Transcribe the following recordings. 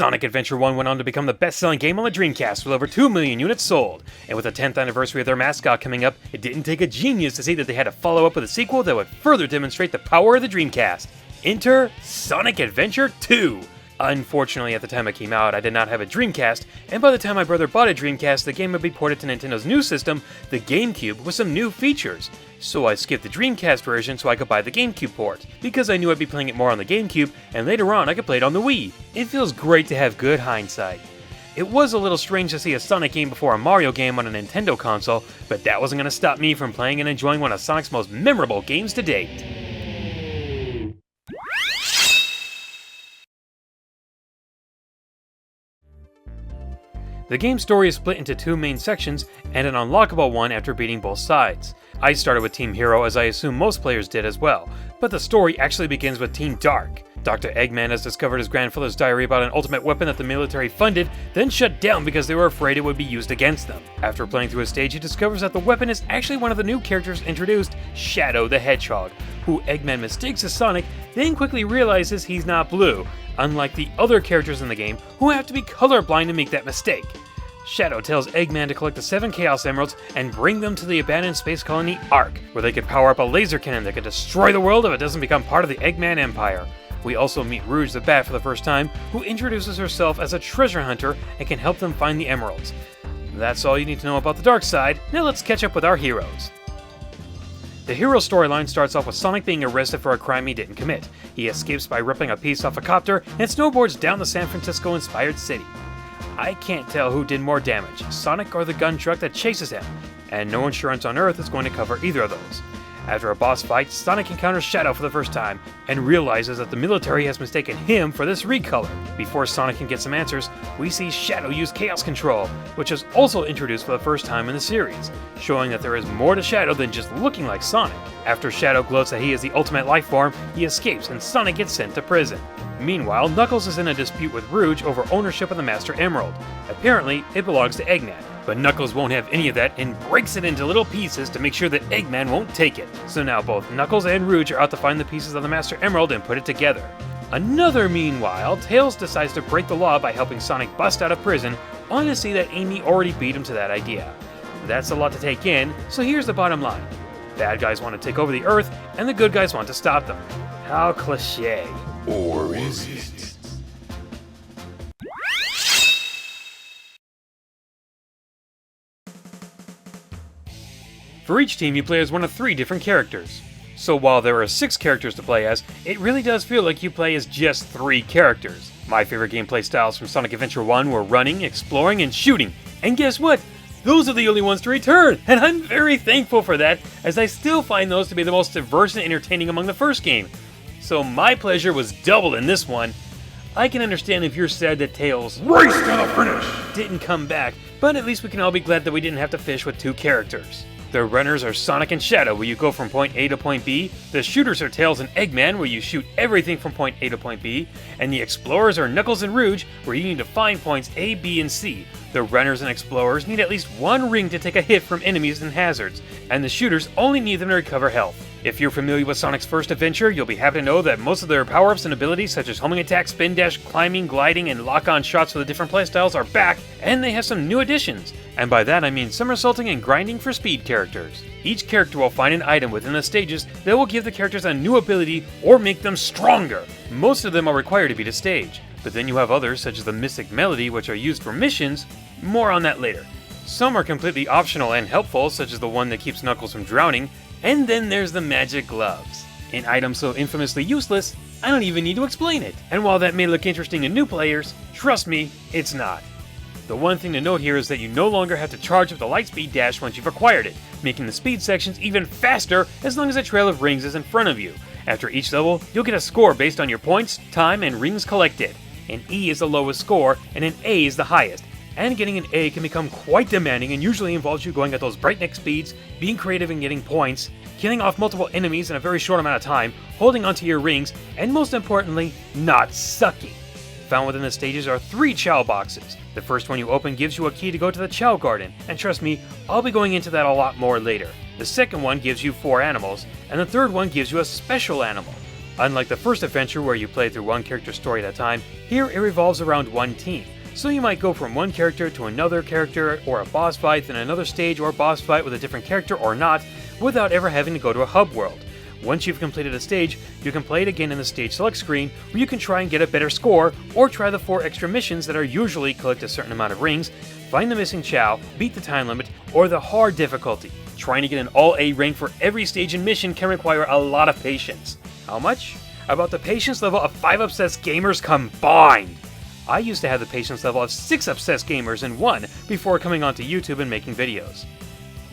Sonic Adventure 1 went on to become the best-selling game on the Dreamcast with over 2 million units sold. And with the 10th anniversary of their mascot coming up, it didn't take a genius to see that they had to follow up with a sequel that would further demonstrate the power of the Dreamcast. Enter Sonic Adventure 2! Unfortunately, at the time it came out, I did not have a Dreamcast, and by the time my brother bought a Dreamcast, the game would be ported to Nintendo's new system, the Gamecube, with some new features. So I skipped the Dreamcast version so I could buy the Gamecube port, because I knew I'd be playing it more on the Gamecube, and later on I could play it on the Wii. It feels great to have good hindsight. It was a little strange to see a Sonic game before a Mario game on a Nintendo console, but that wasn't going to stop me from playing and enjoying one of Sonic's most memorable games to date. The game's story is split into two main sections, and an unlockable one after beating both sides. I started with Team Hero, as I assume most players did as well, but the story actually begins with Team Dark. Dr. Eggman has discovered his grandfather's diary about an ultimate weapon that the military funded, then shut down because they were afraid it would be used against them. After playing through a stage, he discovers that the weapon is actually one of the new characters introduced, Shadow the Hedgehog, who Eggman mistakes as Sonic, then quickly realizes he's not blue, unlike the other characters in the game who have to be colorblind to make that mistake. Shadow tells Eggman to collect the 7 Chaos Emeralds and bring them to the abandoned space colony Ark, where they could power up a laser cannon that could destroy the world if it doesn't become part of the Eggman Empire. We also meet Rouge the Bat for the first time, who introduces herself as a treasure hunter and can help them find the emeralds. That's all you need to know about the dark side. Now let's catch up with our heroes. The hero storyline starts off with Sonic being arrested for a crime he didn't commit. He escapes by ripping a piece off a copter and snowboards down the San Francisco-inspired city. I can't tell who did more damage, Sonic or the gun truck that chases him, and no insurance on Earth is going to cover either of those. After a boss fight, Sonic encounters Shadow for the first time, and realizes that the military has mistaken him for this recolor. Before Sonic can get some answers, we see Shadow use Chaos Control, which is also introduced for the first time in the series, showing that there is more to Shadow than just looking like Sonic. After Shadow gloats that he is the ultimate life form, he escapes and Sonic gets sent to prison. Meanwhile, Knuckles is in a dispute with Rouge over ownership of the Master Emerald. Apparently, it belongs to Eggman, but Knuckles won't have any of that and breaks it into little pieces to make sure that Eggman won't take it. So now both Knuckles and Rouge are out to find the pieces of the Master Emerald and put it together. Meanwhile, Tails decides to break the law by helping Sonic bust out of prison, only to see that Amy already beat him to that idea. That's a lot to take in, so here's the bottom line. Bad guys want to take over the Earth, and the good guys want to stop them. How cliché. Or is it? For each team, you play as one of 3 different characters. So while there are 6 characters to play as, it really does feel like you play as just 3 characters. My favorite gameplay styles from Sonic Adventure 1 were running, exploring, and shooting. And guess what? Those are the only ones to return, and I'm very thankful for that, as I still find those to be the most diverse and entertaining among the first game. So my pleasure was doubled in this one. I can understand if you're sad that Tails Race to the finish! didn't come back, but at least we can all be glad that we didn't have to fish with 2 characters. The runners are Sonic and Shadow, where you go from point A to point B. The shooters are Tails and Eggman, where you shoot everything from point A to point B. And the explorers are Knuckles and Rouge, where you need to find points A, B, and C. The runners and explorers need at least 1 ring to take a hit from enemies and hazards, and the shooters only need them to recover health. If you're familiar with Sonic's first adventure, you'll be happy to know that most of their power-ups and abilities such as homing attack, spin dash, climbing, gliding, and lock-on shots for the different playstyles are back, and they have some new additions. And by that I mean somersaulting and grinding for speed characters. Each character will find an item within the stages that will give the characters a new ability or make them stronger. Most of them are required to beat a stage, but then you have others such as the Mystic Melody, which are used for missions. More on that later. Some are completely optional and helpful, such as the one that keeps Knuckles from drowning, and then there's the Magic Gloves, an item so infamously useless, I don't even need to explain it. And while that may look interesting to new players, trust me, it's not. The one thing to note here is that you no longer have to charge up the Lightspeed Dash once you've acquired it, making the speed sections even faster as long as a trail of rings is in front of you. After each level, you'll get a score based on your points, time, and rings collected. An E is the lowest score, and an A is the highest. And getting an A can become quite demanding and usually involves you going at those breakneck speeds, being creative and getting points, killing off multiple enemies in a very short amount of time, holding onto your rings, and most importantly, not sucking. Found within the stages are 3 Chao boxes. The first one you open gives you a key to go to the Chao Garden, and trust me, I'll be going into that a lot more later. The second one gives you 4 animals, and the third one gives you a special animal. Unlike the first adventure where you play through one character's story at a time, here it revolves around one team. So you might go from one character to another character, or a boss fight, then another stage or boss fight with a different character or not, without ever having to go to a hub world. Once you've completed a stage, you can play it again in the stage select screen, where you can try and get a better score, or try the 4 extra missions that are usually collect a certain amount of rings, find the missing Chao, beat the time limit, or the hard difficulty. Trying to get an all A rank for every stage and mission can require a lot of patience. How much? About the patience level of 5 obsessed gamers combined! I used to have the patience level of 6 obsessed gamers in one before coming onto YouTube and making videos.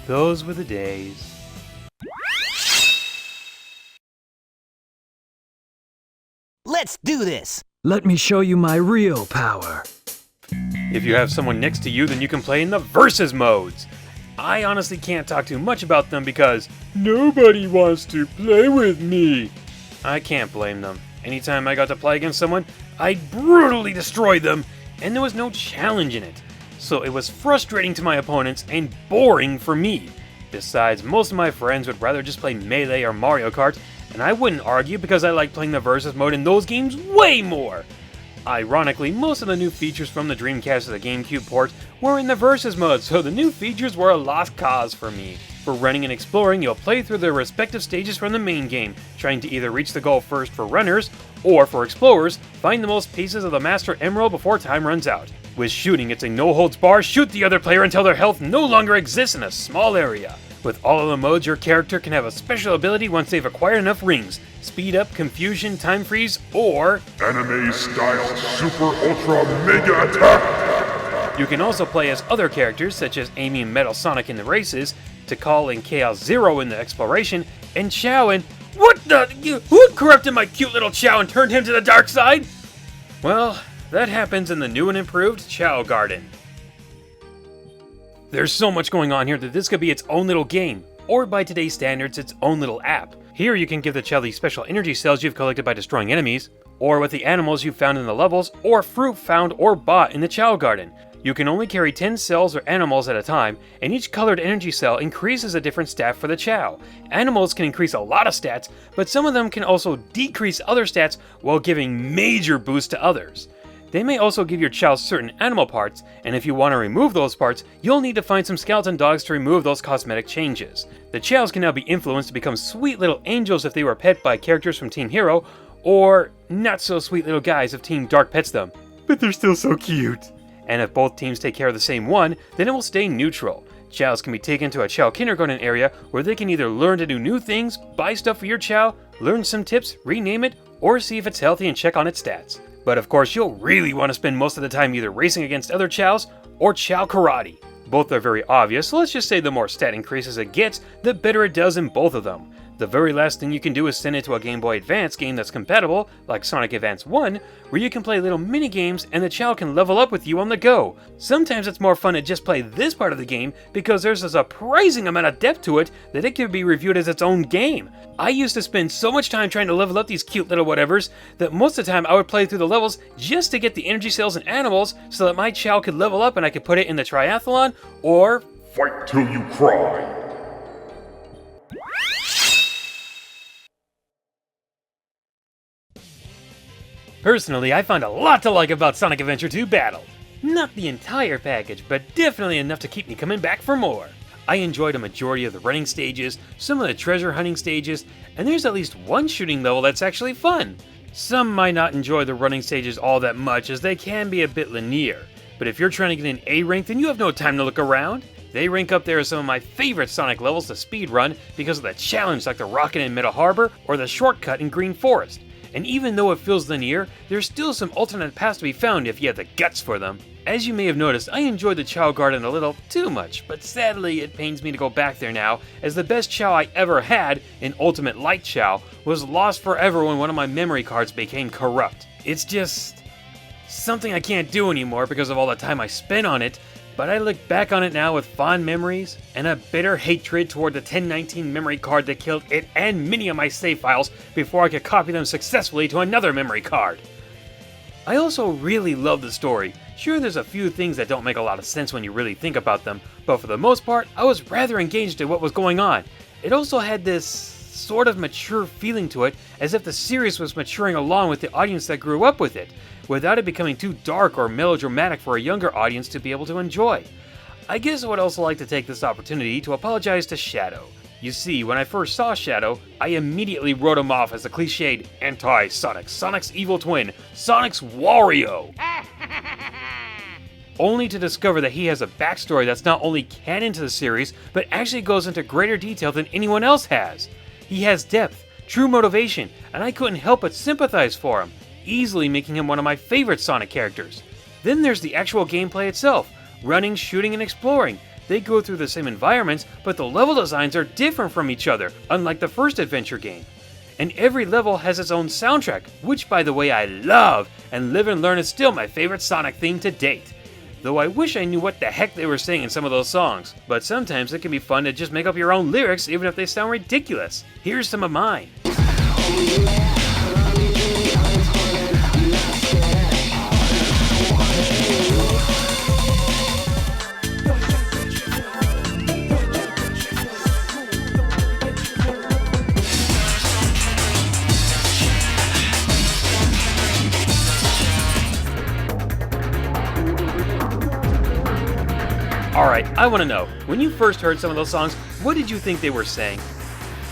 Those were the days. Let's do this! Let me show you my real power. If you have someone next to you, then you can play in the versus modes. I honestly can't talk too much about them because nobody wants to play with me. I can't blame them. Anytime I got to play against someone, I brutally destroyed them, and there was no challenge in it. So it was frustrating to my opponents and boring for me. Besides, most of my friends would rather just play Melee or Mario Kart, and I wouldn't argue because I like playing the versus mode in those games way more. Ironically, most of the new features from the Dreamcast or the Gamecube port were in the versus mode, so the new features were a lost cause for me. For running and exploring, you'll play through the respective stages from the main game, trying to either reach the goal first for runners, or for explorers, find the most pieces of the Master Emerald before time runs out. With shooting, it's a no-holds-bar, shoot the other player until their health no longer exists in a small area. With all of the modes, your character can have a special ability once they've acquired enough rings. Speed up, confusion, time freeze, or Anime-style Super Ultra Mega Attack! you can also play as other characters such as Amy and Metal Sonic in the races, Tikal and Chaos Zero in the exploration, and Chao and... What the... Who corrupted my cute little Chao and turned him to the dark side? Well, that happens in the new and improved Chao Garden. There's so much going on here that this could be its own little game, or by today's standards, its own little app. Here you can give the Chao the special energy cells you've collected by destroying enemies, or with the animals you've found in the levels, or fruit found or bought in the Chao Garden. You can only carry 10 cells or animals at a time, and each colored energy cell increases a different stat for the Chao. Animals can increase a lot of stats, but some of them can also decrease other stats while giving major boosts to others. They may also give your Chao certain animal parts, and if you want to remove those parts, you'll need to find some skeleton dogs to remove those cosmetic changes. The Chaos can now be influenced to become sweet little angels if they were pet by characters from Team Hero, or not so sweet little guys if Team Dark pets them. But they're still so cute. And if both teams take care of the same one, then it will stay neutral. Chaos can be taken to a Chao kindergarten area where they can either learn to do new things, buy stuff for your Chao, learn some tips, rename it, or see if it's healthy and check on its stats. But of course, you'll really want to spend most of the time either racing against other Chaos or Chao Karate. Both are very obvious, so let's just say the more stat increases it gets, the better it does in both of them. The very last thing you can do is send it to a Game Boy Advance game that's compatible, like Sonic Advance 1, where you can play little mini games and the Chao can level up with you on the go. Sometimes it's more fun to just play this part of the game because there's a surprising amount of depth to it that it can be reviewed as its own game. I used to spend so much time trying to level up these cute little whatevers that most of the time I would play through the levels just to get the energy cells and animals so that my Chao could level up and I could put it in the triathlon or Fight till you cry! Personally, I found a lot to like about Sonic Adventure 2 Battle. Not the entire package, but definitely enough to keep me coming back for more. I enjoyed a majority of the running stages, some of the treasure hunting stages, and there's at least one shooting level that's actually fun. Some might not enjoy the running stages all that much as they can be a bit linear, but if you're trying to get an A rank then you have no time to look around. They rank up there as some of my favorite Sonic levels to speedrun because of the challenge like the rocket in Metal Harbor or the shortcut in Green Forest. And even though it feels linear, there's still some alternate paths to be found if you have the guts for them. As you may have noticed, I enjoyed the Chao Garden a little too much, but sadly it pains me to go back there now, as the best Chao I ever had, in Ultimate Light Chao, was lost forever when one of my memory cards became corrupt. It's just something I can't do anymore because of all the time I spent on it, but I look back on it now with fond memories and a bitter hatred toward the 1019 memory card that killed it and many of my save files before I could copy them successfully to another memory card. I also really love the story. Sure, there's a few things that don't make a lot of sense when you really think about them, but for the most part, I was rather engaged in what was going on. It also had this sort of mature feeling to it, as if the series was maturing along with the audience that grew up with it, without it becoming too dark or melodramatic for a younger audience to be able to enjoy. I guess I would also like to take this opportunity to apologize to Shadow. You see, when I first saw Shadow, I immediately wrote him off as the cliched anti-Sonic, Sonic's evil twin, Sonic's Wario! Only to discover that he has a backstory that's not only canon to the series, but actually goes into greater detail than anyone else has. He has depth, true motivation, and I couldn't help but sympathize for him, easily making him one of my favorite Sonic characters. Then there's the actual gameplay itself, running, shooting, and exploring. They go through the same environments, but the level designs are different from each other, unlike the first adventure game. And every level has its own soundtrack, which by the way I love, and Live and Learn is still my favorite Sonic theme to date. Though I wish I knew what the heck they were saying in some of those songs, but sometimes it can be fun to just make up your own lyrics even if they sound ridiculous. Here's some of mine. Alright, I want to know, when you first heard some of those songs, what did you think they were saying?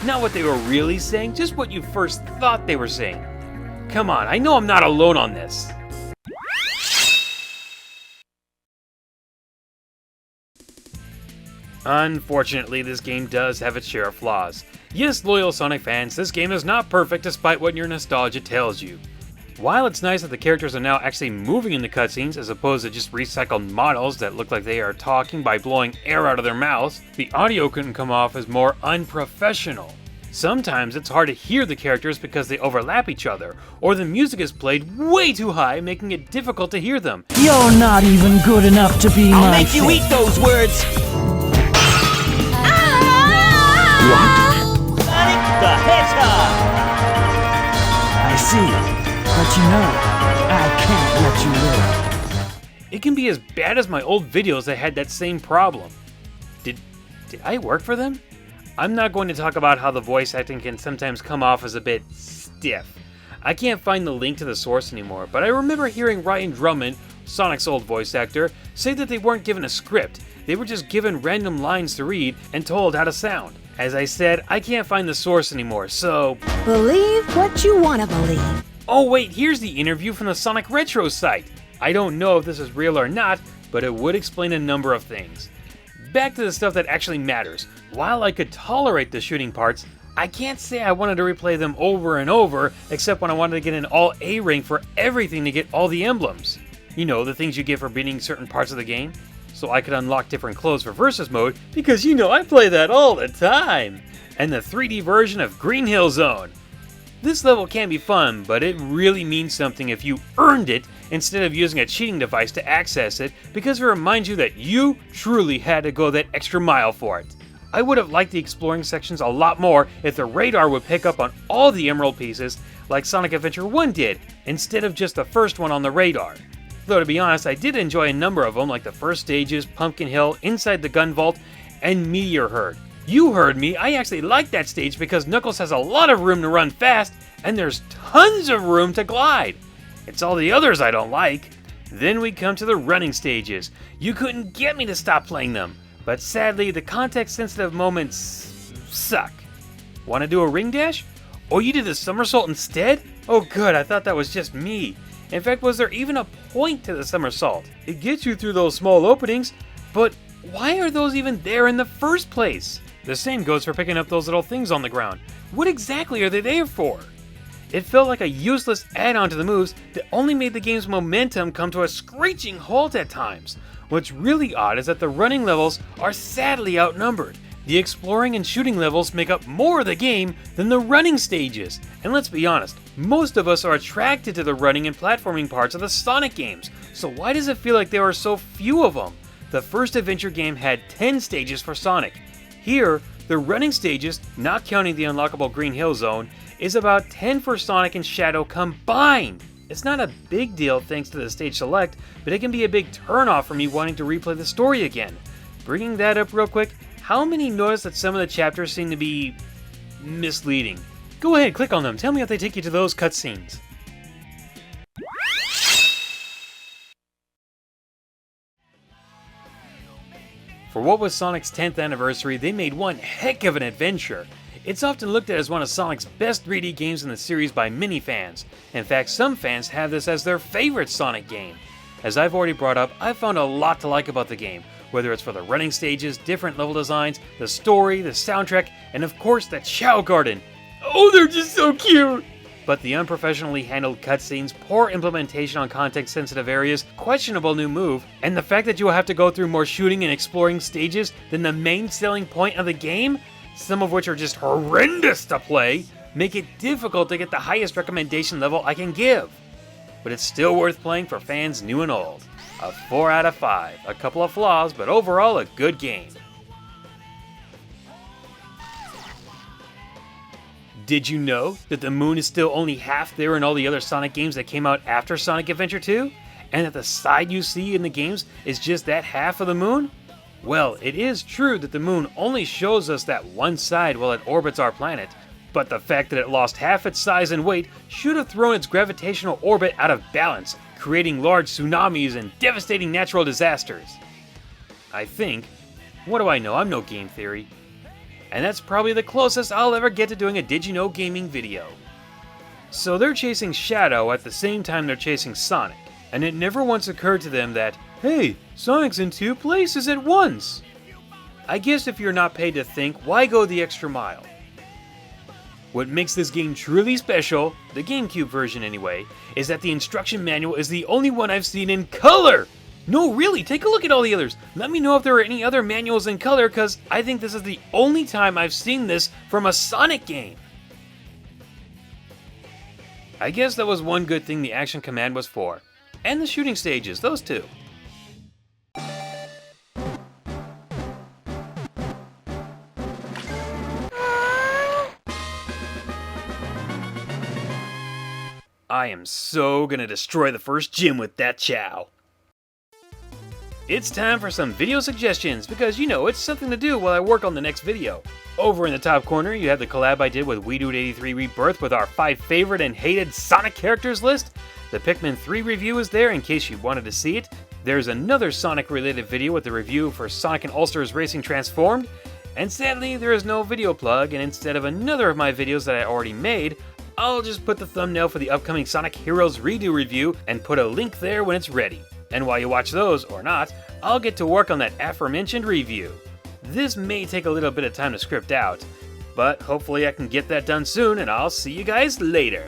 Not what they were really saying, just what you first thought they were saying. Come on, I know I'm not alone on this. Unfortunately, this game does have its share of flaws. Yes, loyal Sonic fans, this game is not perfect despite what your nostalgia tells you. While it's nice that the characters are now actually moving in the cutscenes as opposed to just recycled models that look like they are talking by blowing air out of their mouths, the audio couldn't come off as more unprofessional. Sometimes it's hard to hear the characters because they overlap each other, or the music is played way too high, making it difficult to hear them. You're not even good enough to be I'll my make you eat those words! Sonic the Hedgehog! I see. But you know, I can't let you live. It can be as bad as my old videos that had that same problem. Did I work for them? I'm not going to talk about how the voice acting can sometimes come off as a bit stiff. I can't find the link to the source anymore, but I remember hearing Ryan Drummond, Sonic's old voice actor, say that they weren't given a script. They were just given random lines to read and told how to sound. As I said, I can't find the source anymore, so... Believe what you want to believe. Oh wait, here's the interview from the Sonic Retro site. I don't know if this is real or not, but it would explain a number of things. Back to the stuff that actually matters. While I could tolerate the shooting parts, I can't say I wanted to replay them over and over, except when I wanted to get an all A rank for everything to get all the emblems. You know, the things you get for beating certain parts of the game. So I could unlock different clothes for Versus Mode, because you know I play that all the time. And the 3D version of Green Hill Zone. This level can be fun, but it really means something if you earned it instead of using a cheating device to access it, because it reminds you that you truly had to go that extra mile for it. I would have liked the exploring sections a lot more if the radar would pick up on all the emerald pieces like Sonic Adventure 1 did, instead of just the first one on the radar. Though to be honest, I did enjoy a number of them, like the first stages, Pumpkin Hill, Inside the Gun Vault, and Meteor Herd. You heard me, I actually like that stage because Knuckles has a lot of room to run fast, and there's tons of room to glide. It's all the others I don't like. Then we come to the running stages. You couldn't get me to stop playing them, but sadly the context-sensitive moments suck. Want to do a ring dash? Oh, you did the somersault instead? Oh good, I thought that was just me. In fact, was there even a point to the somersault? It gets you through those small openings, but why are those even there in the first place? The same goes for picking up those little things on the ground. What exactly are they there for? It felt like a useless add-on to the moves that only made the game's momentum come to a screeching halt at times. What's really odd is that the running levels are sadly outnumbered. The exploring and shooting levels make up more of the game than the running stages. And let's be honest, most of us are attracted to the running and platforming parts of the Sonic games, so why does it feel like there are so few of them? The first adventure game had 10 stages for Sonic. Here, the running stages, not counting the unlockable Green Hill Zone, is about 10 for Sonic and Shadow combined. It's not a big deal thanks to the stage select, but it can be a big turnoff for me wanting to replay the story again. Bringing that up real quick, how many notice that some of the chapters seem to be misleading. Go ahead, click on them. Tell me if they take you to those cutscenes. For what was Sonic's 10th anniversary, they made one heck of an adventure. It's often looked at as one of Sonic's best 3D games in the series by many fans. In fact, some fans have this as their favorite Sonic game. As I've already brought up, I've found a lot to like about the game, whether it's for the running stages, different level designs, the story, the soundtrack, and of course the Chao Garden. Oh, they're just so cute! But the unprofessionally handled cutscenes, poor implementation on context-sensitive areas, questionable new move, and the fact that you will have to go through more shooting and exploring stages than the main selling point of the game, some of which are just horrendous to play, make it difficult to get the highest recommendation level I can give. But it's still worth playing for fans new and old. A 4 out of 5, a couple of flaws, but overall a good game. Did you know that the moon is still only half there in all the other Sonic games that came out after Sonic Adventure 2? And that the side you see in the games is just that half of the moon? Well, it is true that the moon only shows us that one side while it orbits our planet, but the fact that it lost half its size and weight should have thrown its gravitational orbit out of balance, creating large tsunamis and devastating natural disasters. I think. What do I know? I'm no game theory. And that's probably the closest I'll ever get to doing a Did You Know gaming video. So they're chasing Shadow at the same time they're chasing Sonic, and it never once occurred to them that, hey, Sonic's in 2 places at once. I guess if you're not paid to think, why go the extra mile? What makes this game truly special, the Gamecube version anyway, is that the instruction manual is the only one I've seen in color! No, really, take a look at all the others. Let me know if there are any other manuals in color, because I think this is the only time I've seen this from a Sonic game. I guess that was one good thing the action command was for. And the shooting stages, those two. I am so gonna destroy the first gym with that Chao. It's time for some video suggestions, because you know, it's something to do while I work on the next video. Over in the top corner, you have the collab I did with WeDude83 Rebirth with our 5 favorite and hated Sonic characters list. The Pikmin 3 review is there in case you wanted to see it. There's another Sonic related video with the review for Sonic and All-Stars Racing Transformed. And sadly, there is no video plug, and instead of another of my videos that I already made, I'll just put the thumbnail for the upcoming Sonic Heroes Redo review and put a link there when it's ready. And while you watch those, or not, I'll get to work on that aforementioned review. This may take a little bit of time to script out, but hopefully I can get that done soon, and I'll see you guys later.